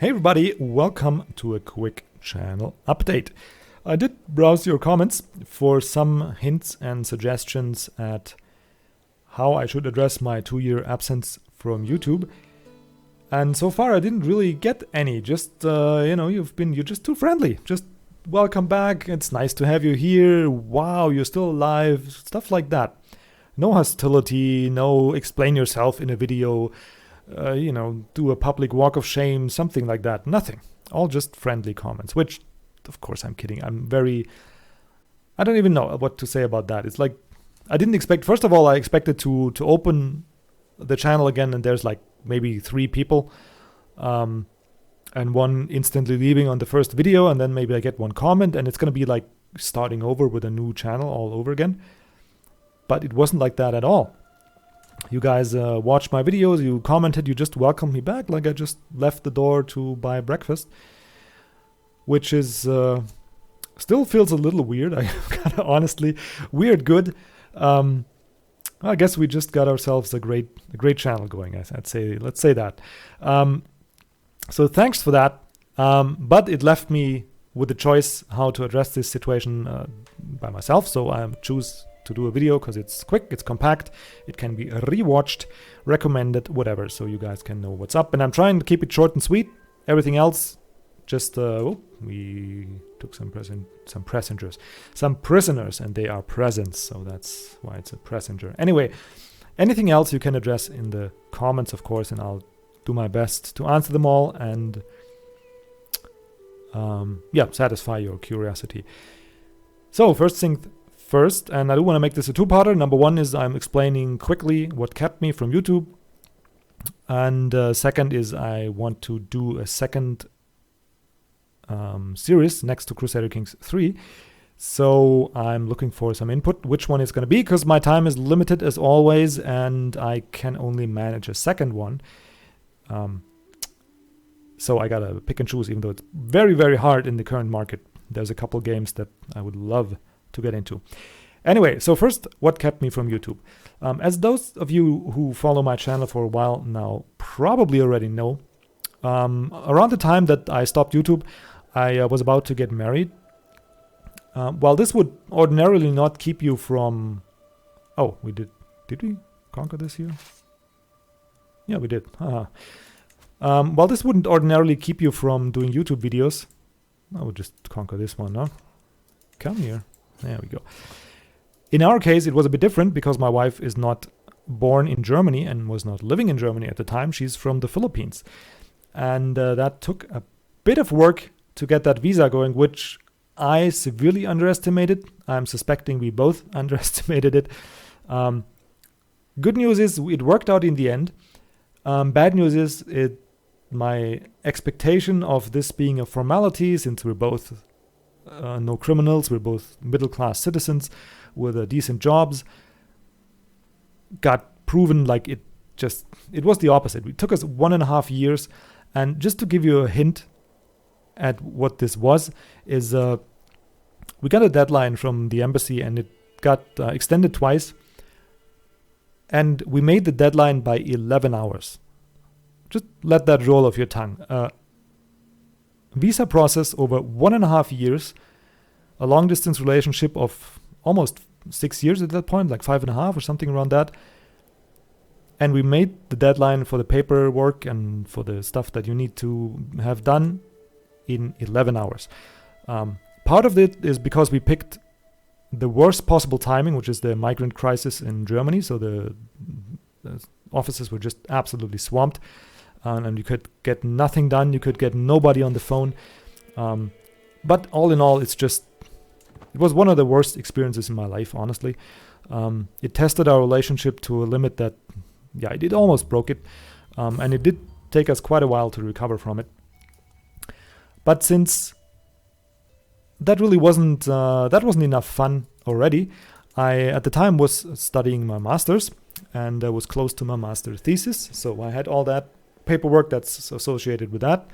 Hey everybody, welcome to a quick channel update. I did browse your comments for some hints and suggestions at how I should address my 2-year absence from YouTube. And so far I didn't really get any, just, you're just too friendly. Just welcome back, it's nice to have you here, wow, you're still alive, stuff like that. No hostility, no explain yourself in a video, do a public walk of shame, something like that. Nothing. All just friendly comments, which, of course, I'm kidding. I don't even know what to say about that. It's like, I didn't expect, first of all, I expected to open the channel again and there's like maybe 3 people and one instantly leaving on the first video, and then maybe I get one comment and it's going to be like starting over with a new channel all over again. But it wasn't like that at all. You guys watched my videos, you commented, you just welcomed me back like I just left the door to buy breakfast, which is still feels a little weird. I gotta honestly, weird good. I guess we just got ourselves a great channel going. I'd say, let's say that. So thanks for that. But it left me with the choice how to address this situation by myself. So I choose to do a video because it's quick, it's compact, it can be rewatched, recommended, whatever, so you guys can know what's up. And I'm trying to keep it short and sweet. Everything else, just we took some prisoners, and they are presents, so that's why it's a passenger. Anyway, anything else you can address in the comments, of course, and I'll do my best to answer them all and satisfy your curiosity. So first thing first, and I do want to make this a 2-parter. Number 1 is I'm explaining quickly what kept me from YouTube. And second is I want to do a second series next to Crusader Kings 3. So I'm looking for some input, which one is going to be, because my time is limited as always, and I can only manage a second one. So I got to pick and choose, even though it's very, very hard in the current market. There's a couple games that I would love to get into. Anyway, so first, what kept me from YouTube? As those of you who follow my channel for a while now probably already know, around the time that I stopped YouTube, I was about to get married. While this would ordinarily not keep you from... Oh, we did we conquer this here? Yeah, we did. While this wouldn't ordinarily keep you from doing YouTube videos, I would just conquer this one, no? Come here. There we go. In our case, it was a bit different because my wife is not born in Germany and was not living in Germany at the time. She's from the Philippines. And that took a bit of work to get that visa going, which I severely underestimated. I'm suspecting we both underestimated it. Good news is it worked out in the end. Bad news is my expectation of this being a formality, since we're both no criminals, we're both middle-class citizens with decent jobs, got proven like it was the opposite. It took us 1.5 years, and just to give you a hint at what this was, is we got a deadline from the embassy and it got extended twice, and we made the deadline by 11 hours. Just let that roll off your tongue. Visa process over 1.5 years, a long distance relationship of almost 6 years at that point, like 5.5 or something around that. And we made the deadline for the paperwork and for the stuff that you need to have done in 11 hours. Part of it is because we picked the worst possible timing, which is the migrant crisis in Germany. So the offices were just absolutely swamped. And you could get nothing done. You could get nobody on the phone. But all in all, it was one of the worst experiences in my life, honestly. It tested our relationship to a limit that, it almost broke it. And it did take us quite a while to recover from it. But since that really wasn't enough fun already, I, at the time, was studying my master's and was close to my master's thesis. So I had all that paperwork that's associated with that.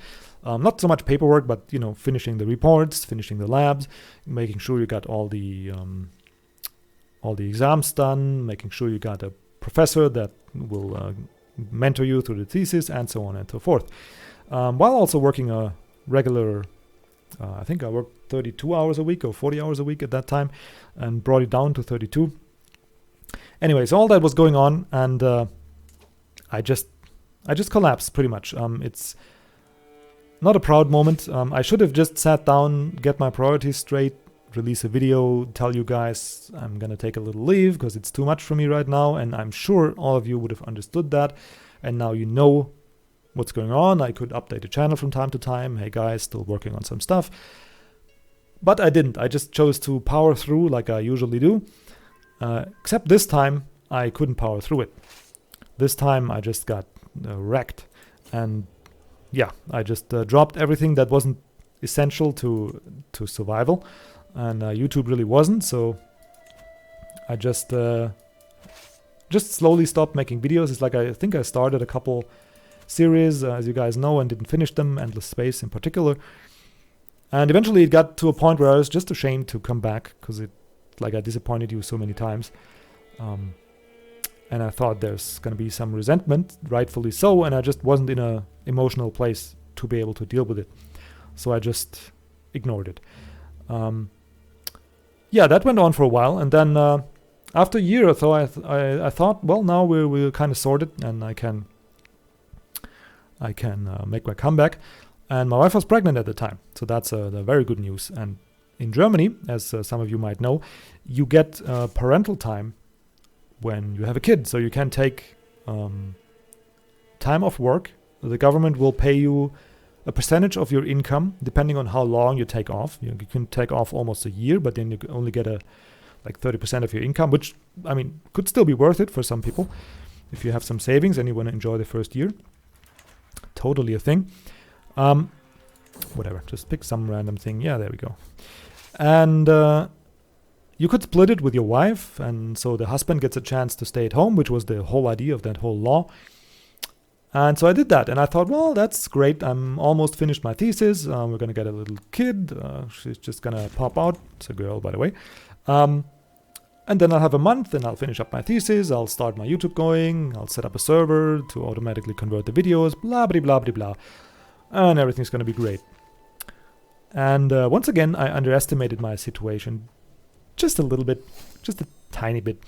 Not so much paperwork, but finishing the reports, finishing the labs, making sure you got all the exams done, making sure you got a professor that will mentor you through the thesis, and so on and so forth. while also working a regular, I think I worked 32 hours a week or 40 hours a week at that time, and brought it down to 32. Anyways, all that was going on, and I just collapsed pretty much. It's not a proud moment. I should have just sat down, get my priorities straight, release a video, tell you guys I'm gonna take a little leave because it's too much for me right now, and I'm sure all of you would have understood that, and now you know what's going on. I could update the channel from time to time. Hey guys, still working on some stuff. But I didn't. I just chose to power through like I usually do. Except this time, I couldn't power through it. This time, I just got wrecked. And yeah, I just dropped everything that wasn't essential to survival. And YouTube really wasn't. So I just slowly stopped making videos. It's like I think I started a couple series, as you guys know, and didn't finish them, Endless Space in particular. And eventually it got to a point where I was just ashamed to come back because I disappointed you so many times. And I thought there's going to be some resentment, rightfully so, and I just wasn't in a emotional place to be able to deal with it. So I just ignored it. Yeah, that went on for a while, and then after a year or so, I thought, well, now we're kind of sorted, and I can make my comeback. And my wife was pregnant at the time, so that's the very good news. And in Germany, as some of you might know, you get parental time when you have a kid. So you can take time off work. The government will pay you a percentage of your income, depending on how long you take off. You can take off almost a year, but then you only get like 30% of your income, which, I mean, could still be worth it for some people. If you have some savings and you want to enjoy the first year. Totally a thing. Whatever, just pick some random thing. Yeah, there we go. And you could split it with your wife, and so the husband gets a chance to stay at home, which was the whole idea of that whole law. And so I did that, and I thought, well, that's great. I'm almost finished my thesis. We're going to get a little kid. She's just going to pop out. It's a girl, by the way. And then I'll have a month, and I'll finish up my thesis. I'll start my YouTube going. I'll set up a server to automatically convert the videos, blah, blah, blah, blah, blah. And everything's going to be great. And once again, I underestimated my situation just a little bit, just a tiny bit.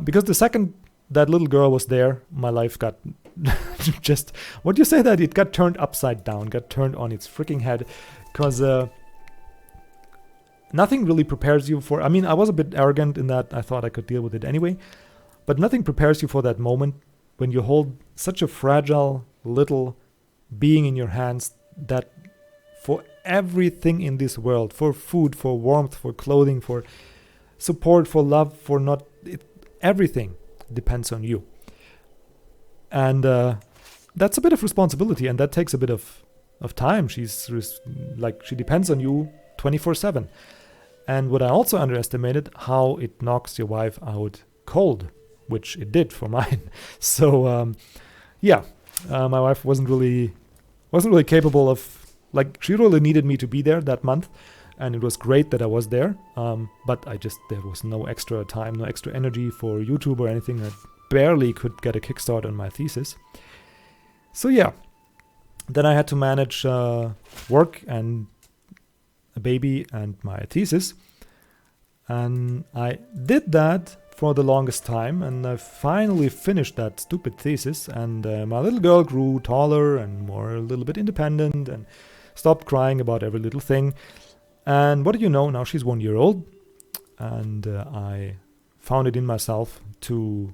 Because the second that little girl was there, my life got just, what do you say that? It got turned upside down, got turned on its freaking head. Because nothing really prepares you for, I mean, I was a bit arrogant in that I thought I could deal with it anyway. But nothing prepares you for that moment when you hold such a fragile little being in your hands that for everything in this world, for food, for warmth, for clothing, for support, for love, for not, everything depends on you. And that's a bit of responsibility, and that takes a bit of time. She depends on you 24/7. And what I also underestimated, how it knocks your wife out cold, which it did for mine. So my wife wasn't really capable of, she really needed me to be there that month, and it was great that I was there. But there was no extra time, no extra energy for YouTube or anything. I barely could get a kickstart on my thesis. So yeah, then I had to manage work and a baby and my thesis. And I did that for the longest time, and I finally finished that stupid thesis, and my little girl grew taller and more a little bit independent and stopped crying about every little thing. And what do you know, now she's 1 year old, and I found it in myself to,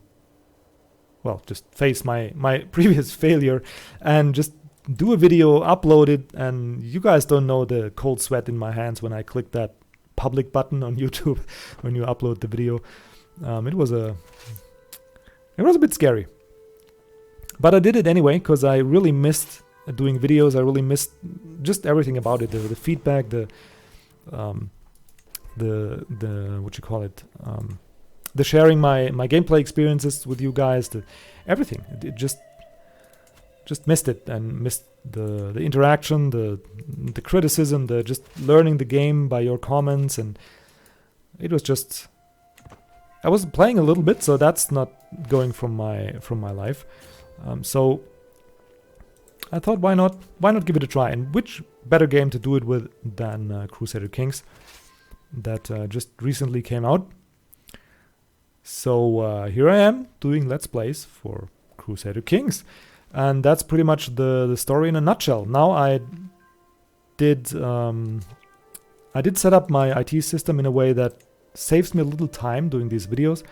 just face my previous failure and just do a video, upload it, and you guys don't know the cold sweat in my hands when I clicked that public button on YouTube when you upload the video. It was a bit scary, but I did it anyway because I really missed doing videos. I really missed just everything about it, the feedback, the the sharing my gameplay experiences with you guys, everything. It just missed it, and missed the interaction, the criticism, the just learning the game by your comments, and it was just, I was playing a little bit, so that's not going from my life. So I thought, why not give it a try? And which better game to do it with than Crusader Kings, that just recently came out. So here I am doing Let's Plays for Crusader Kings. And that's pretty much the story in a nutshell. Now I did set up my IT system in a way that saves me a little time doing these videos.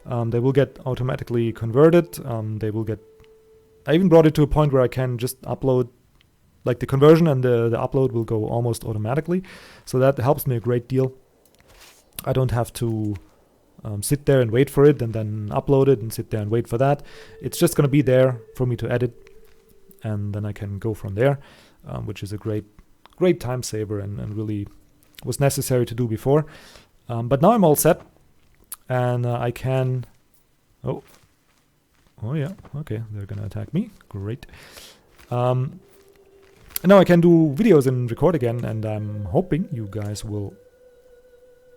They will get automatically converted. I even brought it to a point where I can just upload, like the conversion and the upload will go almost automatically. So that helps me a great deal. I don't have to sit there and wait for it and then upload it and sit there and wait for that. It's just going to be there for me to edit, and then I can go from there, which is a great time saver and really was necessary to do before. But now I'm all set, and I can... Oh yeah, okay, they're gonna attack me. Great. And now I can do videos and record again, and I'm hoping you guys will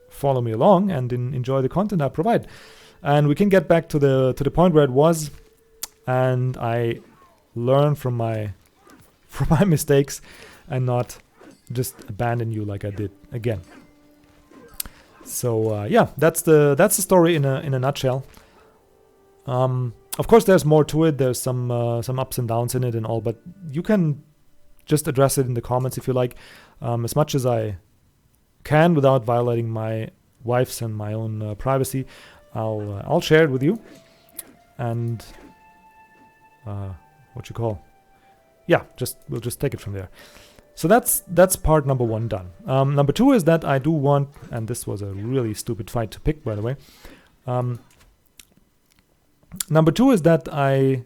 follow me along and enjoy the content I provide. And we can get back to the point where it was, and I learn from my mistakes and not just abandon you like I did again. So yeah, that's the story in a nutshell. Of course, there's more to it. There's some ups and downs in it and all, but you can just address it in the comments if you like, as much as I can without violating my wife's and my own privacy. I'll share it with you, and yeah, we'll just take it from there. So that's part number 1 done. Number 2 is that I do want, and this was a really stupid fight to pick, by the way. Number 2 is that I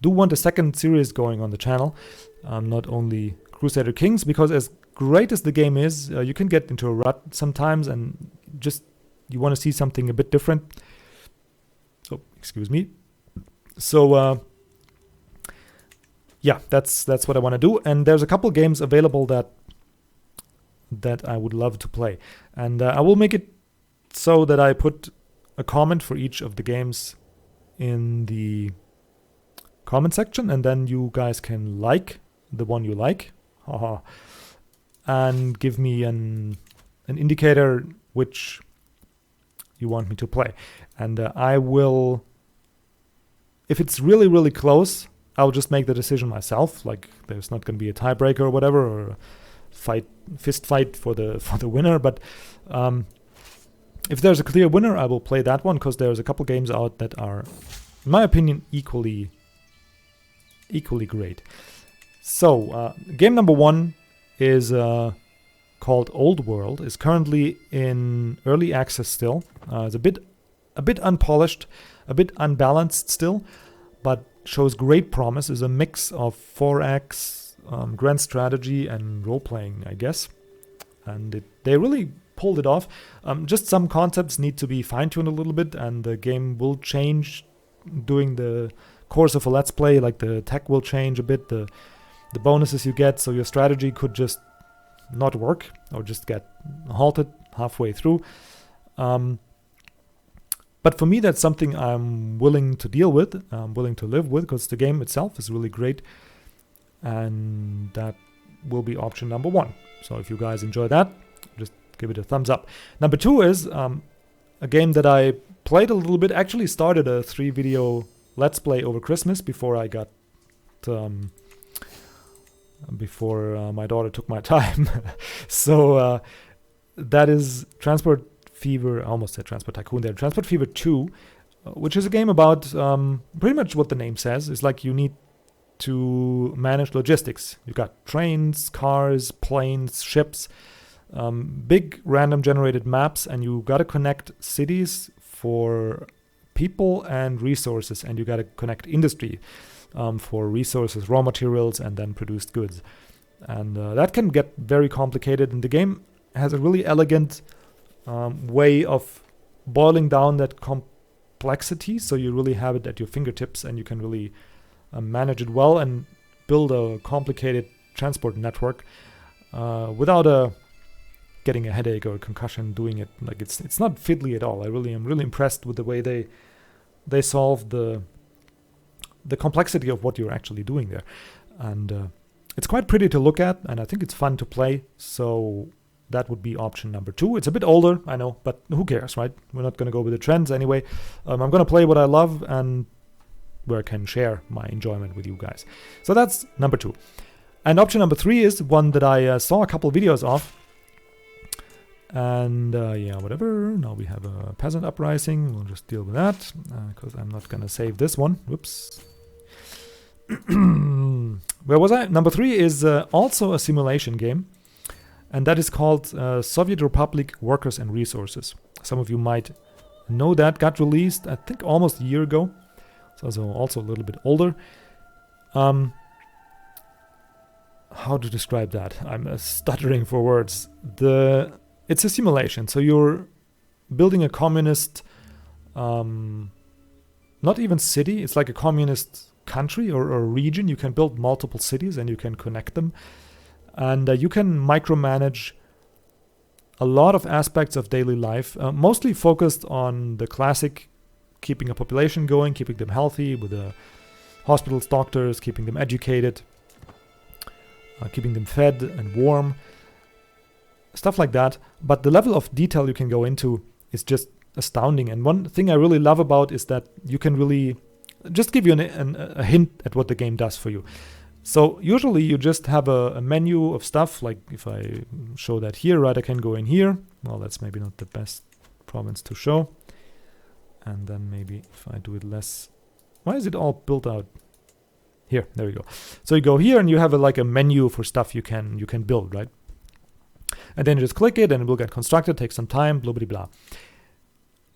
do want a second series going on the channel, not only Crusader Kings, because as great as the game is, you can get into a rut sometimes and just you want to see something a bit different. Oh, excuse me. So yeah, that's what I want to do, and there's a couple games available that I would love to play, and I will make it so that I put a comment for each of the games in the comment section, and then you guys can like the one you like, and give me an indicator which you want me to play, and I will, if it's really close, I'll just make the decision myself. Like, there's not going to be a tiebreaker or whatever, or fist fight for the winner. But if there's a clear winner, I will play that one, because there's a couple games out that are, in my opinion, equally great. So game number 1 is called Old World. Is currently in early access still. It's a bit unpolished, a bit unbalanced still, but shows great promise. Is a mix of 4X, grand strategy, and role-playing, I guess. And they really pulled it off. Just some concepts need to be fine-tuned a little bit, and the game will change during the course of a Let's Play. Like, the tech will change a bit, the bonuses you get, so your strategy could just not work or just get halted halfway through. But for me, that's something I'm willing to deal with, I'm willing to live with, because the game itself is really great. And that will be option number 1. So if you guys enjoy that, just give it a thumbs up. Number 2 is a game that I played a little bit. Actually started a 3-video Let's Play over Christmas before I got... before my daughter took my time. So that is Transport Fever, I almost said Transport Tycoon there, Transport Fever 2, which is a game about pretty much what the name says. It's like you need to manage logistics. You got trains, cars, planes, ships, big random generated maps, and you got to connect cities for people and resources, and you got to connect industry for resources, raw materials, and then produced goods. And that can get very complicated, and the game has a really elegant way of boiling down that complexity, so you really have it at your fingertips, and you can really manage it well and build a complicated transport network without getting a headache or a concussion doing it. Like, it's not fiddly at all. I'm really impressed with the way they solve the complexity of what you're actually doing there. And it's quite pretty to look at, and I think it's fun to play. So that would be option number 2. It's a bit older, I know, but who cares, right? We're not going to go with the trends anyway. I'm going to play what I love and where I can share my enjoyment with you guys. So that's number 2. And option number 3 is one that I saw a couple videos of. And yeah, whatever. Now we have a peasant uprising. We'll just deal with that because I'm not going to save this one. Whoops. Where was I? Number 3 is also a simulation game. And that is called Soviet Republic Workers and Resources. Some of you might know that. Got released, I think, almost a year ago. So also a little bit older. How to describe that? I'm stuttering for words. It's a simulation. So you're building a communist, not even city. It's like a communist country or region. You can build multiple cities and you can connect them. And you can micromanage a lot of aspects of daily life, mostly focused on the classic keeping a population going, keeping them healthy with the hospitals, doctors, keeping them educated, keeping them fed and warm, stuff like that. But the level of detail you can go into is just astounding. And one thing I really love about is that you can really just give you a hint at what the game does for you. So usually you just have a menu of stuff, like if I show that here, right, I can go in here. Well, that's maybe not the best province to show. And then maybe if I do it less, why is it all built out? Here, there we go. So you go here and you have like a menu for stuff you can build, right? And then you just click it and it will get constructed, take some time, blah, blah, blah.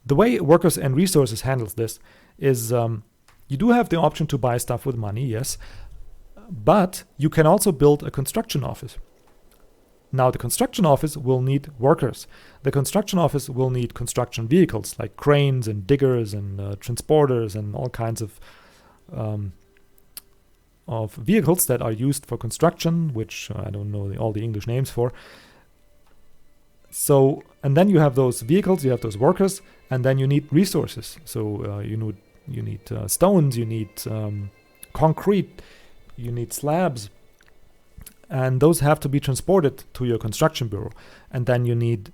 The way Workers and Resources handles this is you do have the option to buy stuff with money, yes. But you can also build a construction office. Now, the construction office will need workers. The construction office will need construction vehicles like cranes and diggers and transporters and all kinds of vehicles that are used for construction, which I don't know all the English names for. So, and then you have those vehicles, you have those workers, and then you need resources. So you need stones, you need concrete, you need slabs, and those have to be transported to your construction bureau. And then you need,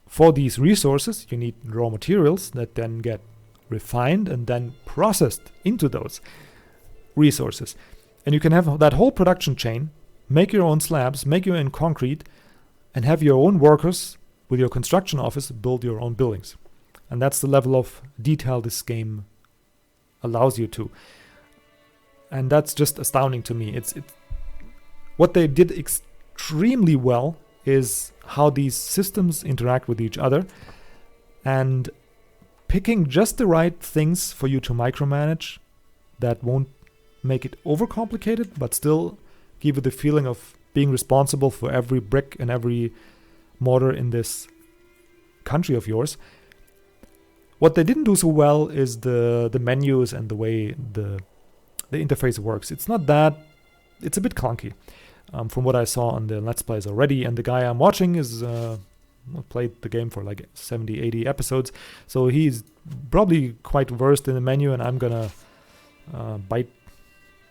for these resources, you need raw materials that then get refined and then processed into those resources. And you can have that whole production chain, make your own slabs, make your own concrete, and have your own workers with your construction office build your own buildings. And that's the level of detail this game allows you to. And that's just astounding to me. It's what they did extremely well is how these systems interact with each other and picking just the right things for you to micromanage that won't make it overcomplicated, but still give you the feeling of being responsible for every brick and every mortar in this country of yours. What they didn't do so well is the menus and the way the interface works. It's not that, it's a bit clunky from what I saw on the Let's Plays already. And the guy I'm watching is played the game for like 70, 80 episodes. So he's probably quite versed in the menu, and I'm gonna bite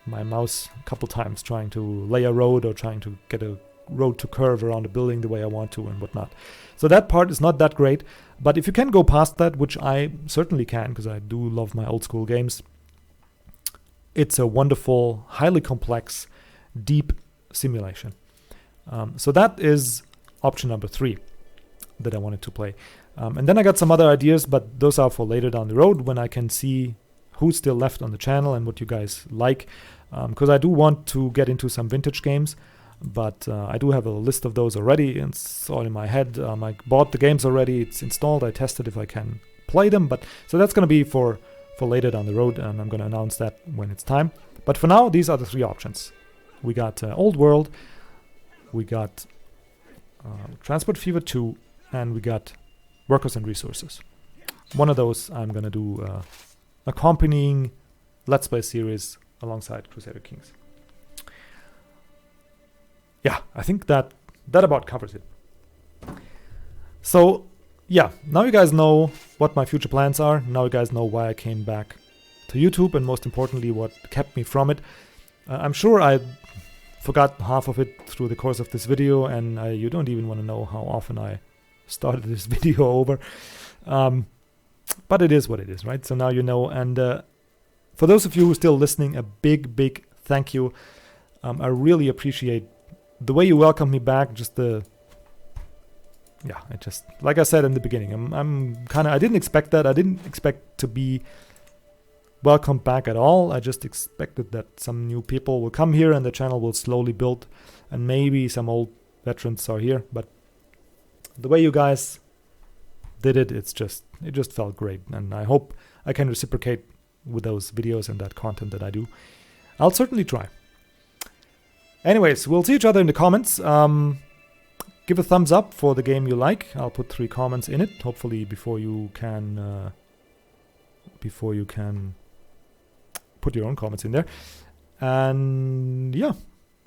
my mouse a couple times trying to lay a road or trying to get a road to curve around a building the way I want to and whatnot. So that part is not that great. But if you can go past that, which I certainly can, because I do love my old school games, it's a wonderful, highly complex, deep simulation. So that is option number 3 that I wanted to play. And then I got some other ideas, but those are for later down the road when I can see who's still left on the channel and what you guys like. Because I do want to get into some vintage games, but I do have a list of those already. And it's all in my head. I bought the games already. It's installed. I tested if I can play them. But so that's going to be for later down the road, and I'm going to announce that when it's time. But for now, these are the 3 options. We got Old World, we got Transport Fever 2, and we got Workers and Resources. One of those I'm going to do accompanying Let's Play series alongside Crusader Kings. Yeah, I think that about covers it. So yeah, now you guys know what my future plans are. Now you guys know why I came back to YouTube, and most importantly, what kept me from it. I'm sure I forgot half of it through the course of this video, and you don't even want to know how often I started this video over. But it is what it is, right? So now you know. And for those of you who are still listening, a big thank you. I really appreciate the way you welcomed me back. Like I said in the beginning, I didn't expect that. I didn't expect to be welcomed back at all. I just expected that some new people will come here and the channel will slowly build, and maybe some old veterans are here. But the way you guys did it, it just felt great, and I hope I can reciprocate with those videos and that content that I do. I'll certainly try. Anyways, we'll see each other in the comments. Give a thumbs up for the game you like. I'll put 3 comments in it, hopefully before you can put your own comments in there. And yeah,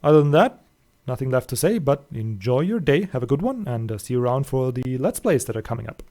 other than that, nothing left to say, but enjoy your day, have a good one, and see you around for the Let's Plays that are coming up.